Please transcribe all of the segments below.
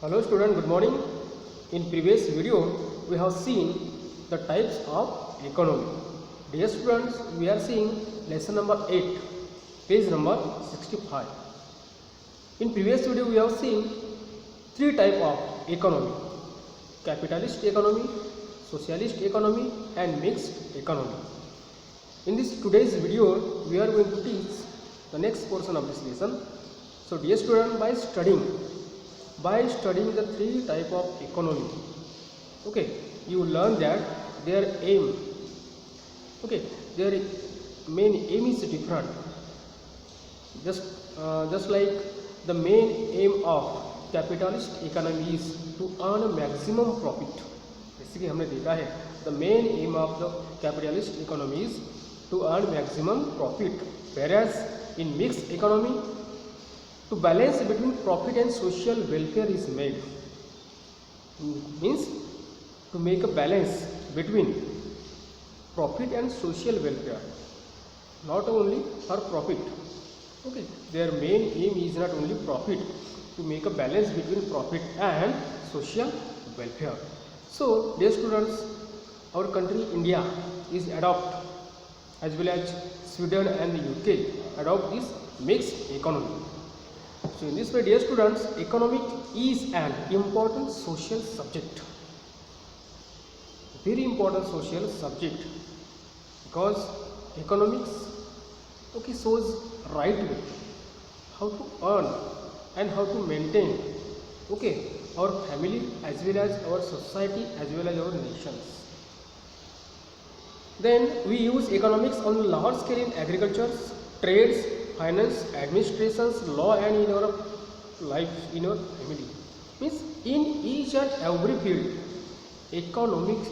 Hello student, good morning. In previous video, we have seen the types of economy. Dear students, we are seeing lesson number 8, page number 65. In previous video, we have seen three types of economy: capitalist economy, socialist economy, and mixed economy. In this today's video, we are going to teach the next portion of this lesson. So, dear student, by studying the three type of economy, okay, you learn that their aim, okay, their main aim is different. Just like the main aim of capitalist economy is to earn maximum profit. जैसे कि हमने देखा है, the main aim of the capitalist economy is to earn maximum profit, whereas in mixed economy, to balance between profit and social welfare is made. Means to make a balance between profit and social welfare, not only for profit. Okay, their main aim is not only profit, to make a balance between profit and social welfare. So, dear students, our country India is adopt, as well as Sweden and the UK adopt this mixed economy. So in this way, dear students, economic is an important social subject, very important social subject, because economics, okay, shows right way how to earn and how to maintain, okay, our family as well as our society as well as our nations. Then we use economics on large scale in agriculture, trades, finance, administrations, law, and in our life, in our family. Means in each and every field, economics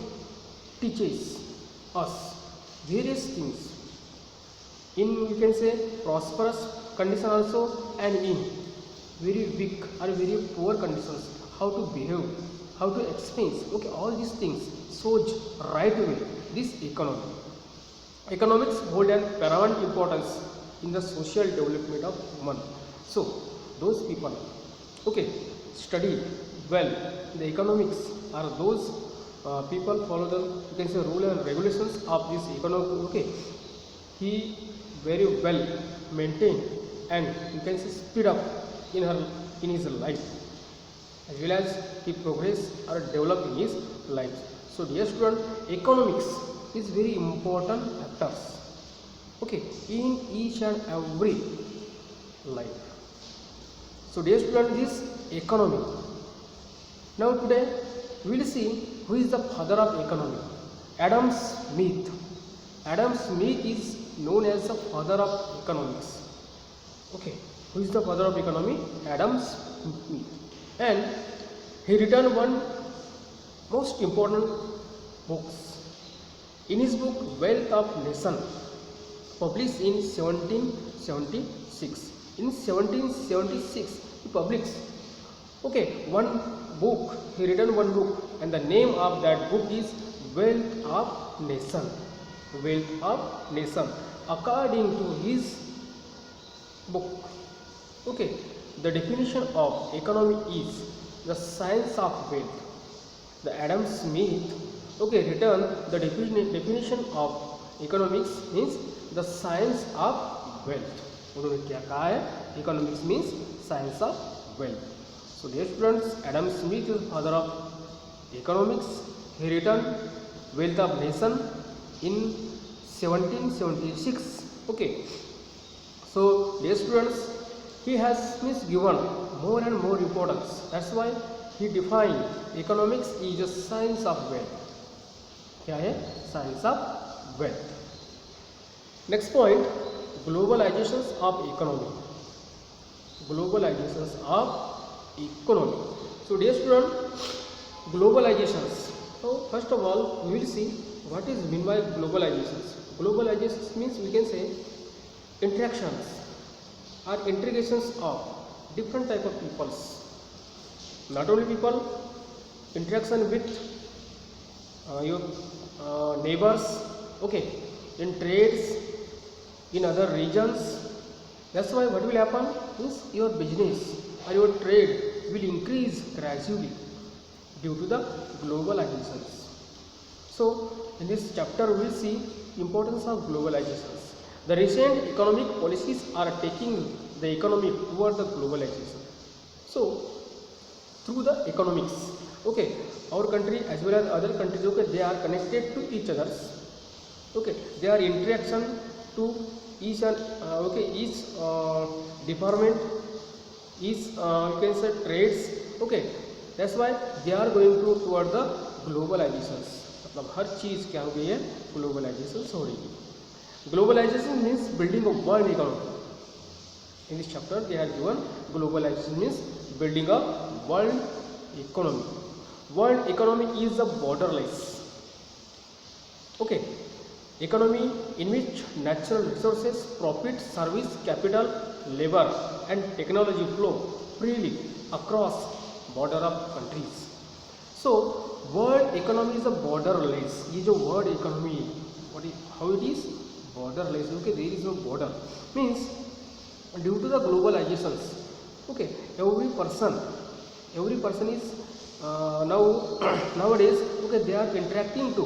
teaches us various things. In, you can say, prosperous condition also, and in very weak or very poor conditions, how to behave, how to expense. Okay, all these things shows right way this economy. Economics hold an paramount importance in the social development of human. So those people, okay, study well the economics, are those people follow the, you can say, rule and regulations of this economy. Okay, he very well maintain and, you can say, speed up in his life, as well as he progress or develop in his life. So dear student, economics is very important factors, okay, in each and every life. So dear student, this economy, now today we will see who is the father of economy. Adam Smith. Adam Smith is known as the father of economics. Okay, who is the father of economy? Adam Smith. And he written one most important books. In his book Wealth of Nation, published in 1776. In 1776, he published, okay, one book. He written one book, and the name of that book is Wealth of Nation. Wealth of Nation. According to his book, okay, the definition of economy is the science of wealth. The Adam Smith, okay, written the definition of economics means the science of wealth. उन्होंने क्या कहा है? Economics means science of wealth. So dear students, Adam Smith is father of economics. He written Wealth of Nation in 1776. Okay. So dear students, he has given more and more importance. That's why he defined economics is a science of wealth. क्या है? Science of wealth. Next point, globalizations of economy. Globalizations of economy. So dear student, globalizations. So first of all, we will see what is meant by globalizations. Globalizations means, we can say, interactions or integrations of different type of peoples. Not only people, interaction with your neighbors, okay, in trades, in other regions. That's why what will happen is your business or your trade will increase gradually due to the globalizations. So in this chapter we will see importance of globalizations. The recent economic policies are taking the economy toward the globalization. So through the economics, okay, our country as well as other countries, okay, they are connected to each others, okay, they are interaction to each and each department, each you can say trades, okay, that's why they are going toward the globalizations. मतलब हर चीज़ क्या हो गई है, globalisation हो रही है. Globalisation means building of world economy. In this chapter they are given globalization means building a world economy. World economy is a borderless, okay, economy in which natural resources, profit, service, capital, labor and technology flow freely across border of countries. So world economy is a borderless. ये जो world economy है, what is, how it is borderless, okay, there is no border, means due to the globalizations, okay, every person is nowadays, okay, they are interacting to,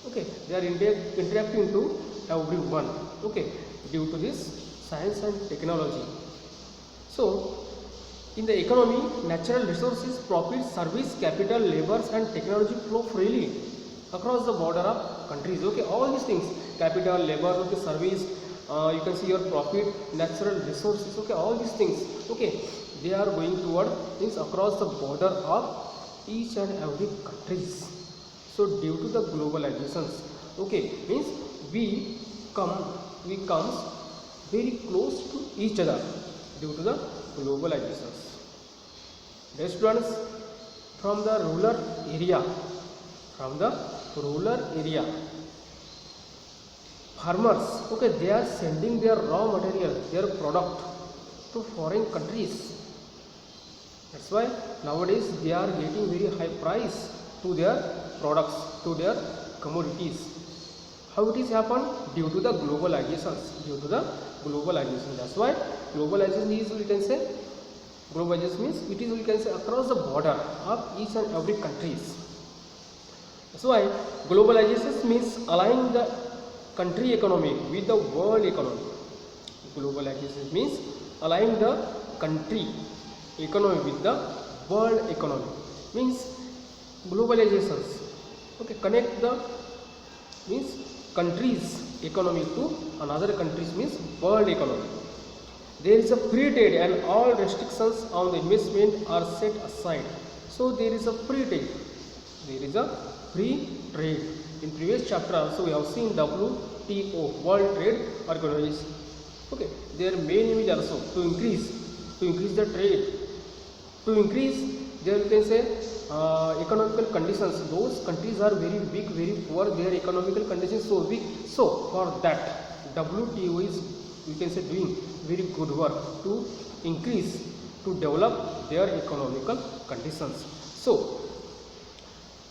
okay, they are interacting to everyone, okay, due to this science and technology. So in the economy, natural resources, profit, service, capital, labors and technology flow freely across the border of countries, okay, all these things, capital, labor, okay, service, you can see your profit, natural resources, okay, all these things, okay, they are going toward things across the border of each and every countries. So due to the globalizations, okay, means we comes very close to each other due to the globalizations. Dear students, from the rural area, farmers, okay, they are sending their raw material, their product to foreign countries. That's why nowadays they are getting very high price to their products, to their commodities. How it is happened? Due to the globalizations. That's why globalization is, we can say, globalization means it is, we can say, across the border of each and every countries. That's why globalization means aligning the country economy with the world economy. Globalization means aligning the country economy with the world economy. Means globalizations, okay, connect the means countries economy to another countries means world economy. There is a free trade and all restrictions on the investment are set aside. So there is a free trade. In previous chapter also we have seen WTO, World Trade Organization. Okay, their main aim is also to increase the trade, to increase their, you can say, economical conditions. Those countries are very weak, very poor, their economical conditions so weak. So for that WTO is, you can say, doing very good work to increase, to develop their economical conditions. So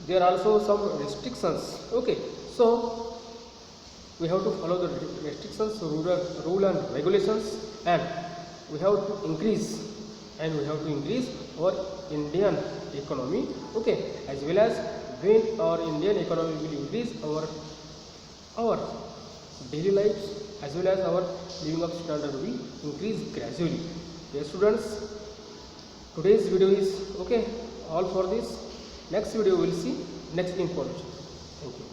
there are also some restrictions, okay, so we have to follow the restrictions, rule and regulations, and we have to increase our Indian economy, okay, as well as when our Indian economy will increase, our daily lives as well as our living up standard will increase gradually. Dear students, today's video is okay, all for this. Next video we will see next information. Thank you.